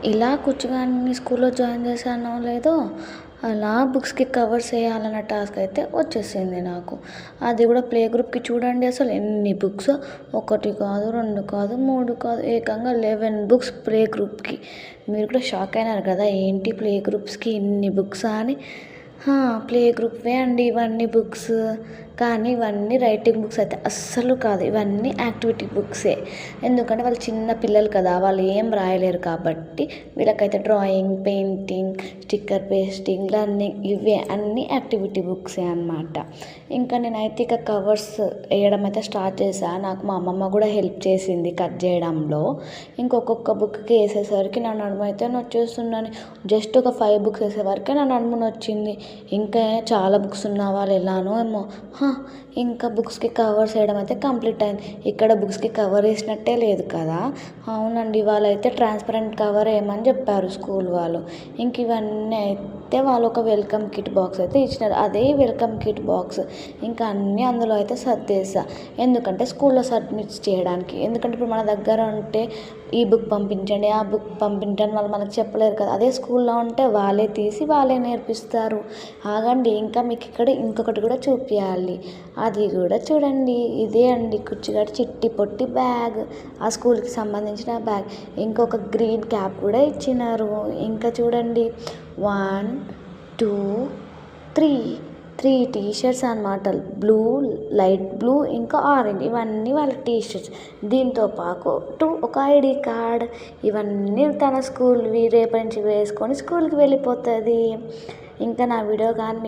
ఇలా కుచ్చిగాన్ని స్కూల్లో జాయిన్ చేశానో లేదో అలా బుక్స్కి కవర్స్ వేయాలన్న టాస్క్ అయితే వచ్చేసింది నాకు. అది కూడా ప్లే గ్రూప్కి చూడండి, అసలు ఎన్ని బుక్స్, 1 కాదు 2 కాదు 3 కాదు, ఏకంగా 11 బుక్స్ ప్లే గ్రూప్కి. మీరు కూడా షాక్ అయినారు కదా, ఏంటి ప్లే గ్రూప్స్కి ఇన్ని బుక్సా అని. ప్లే గ్రూప్వే అండి ఇవన్నీ బుక్స్. కానీ ఇవన్నీ రైటింగ్ బుక్స్ అయితే అస్సలు కాదు, ఇవన్నీ యాక్టివిటీ బుక్సే. ఎందుకంటే వాళ్ళు చిన్న పిల్లలు కదా, వాళ్ళు ఏం రాయలేరు కాబట్టి వీళ్ళకైతే drawing, painting, sticker pasting, learning ఇవే అన్నీ యాక్టివిటీ బుక్సే అనమాట. ఇంకా నేనైతే ఇక కవర్స్ వేయడం అయితే స్టార్ట్ చేశాను. నాకు మా అమ్మమ్మ కూడా హెల్ప్ చేసింది కట్ చేయడంలో. ఇంకొక బుక్కి వేసేసరికి నా నడుము అయితే నొచ్చేస్తున్నాను. జస్ట్ ఒక 5 బుక్స్ వేసేవరకే నా నడుము నొచ్చింది. ఇంకా చాలా బుక్స్ ఉన్న వాళ్ళు ఎలానో ఏమో. ఇంకా బుక్స్కి కవర్స్ వేయడం అయితే కంప్లీట్ అయింది. ఇక్కడ బుక్స్కి కవర్ వేసినట్టే లేదు కదా. అవునండి, వాళ్ళైతే ట్రాన్స్పరెంట్ కవర్ వేయమని చెప్పారు స్కూల్ వాళ్ళు. ఇంక ఇవన్నీ అయితే వాళ్ళు ఒక వెల్కమ్ కిట్ బాక్స్ అయితే ఇచ్చినారు. అదే వెల్కమ్ కిట్ బాక్స్. ఇంకా అన్నీ అందులో అయితే సర్దేసా. ఎందుకంటే స్కూల్లో సబ్మిట్ చేయడానికి. ఎందుకంటే ఇప్పుడు మన దగ్గర ఉంటే ఈ బుక్ పంపించండి, ఆ బుక్ పంపించండి వాళ్ళు మనకు చెప్పలేరు కదా. అదే స్కూల్లో ఉంటే వాళ్ళే తీసి వాళ్ళే నేర్పిస్తారు. ఆగండి, ఇంకా మీకు ఇక్కడ ఇంకొకటి కూడా చూపించాలి. అది కూడా చూడండి. ఇదే అండి కుచ్చిగాడి చిట్టి పొట్టి బ్యాగ్, ఆ స్కూల్కి సంబంధించిన బ్యాగ్. ఇంకొక గ్రీన్ క్యాప్ కూడా ఇచ్చినారు. ఇంకా చూడండి, 1 2 3 టీషర్ట్స్ అనమాట. బ్లూ, లైట్ బ్లూ, ఇంకా ఆరెంజ్, ఇవన్నీ వాళ్ళ టీషర్ట్స్. దీంతో పాటు ఒక ఐడి కార్డ్. ఇవన్నీ తన స్కూల్వి రేపటి నుంచి వేసుకొని స్కూల్కి వెళ్ళిపోతుంది. ఇంకా నా వీడియో కానీ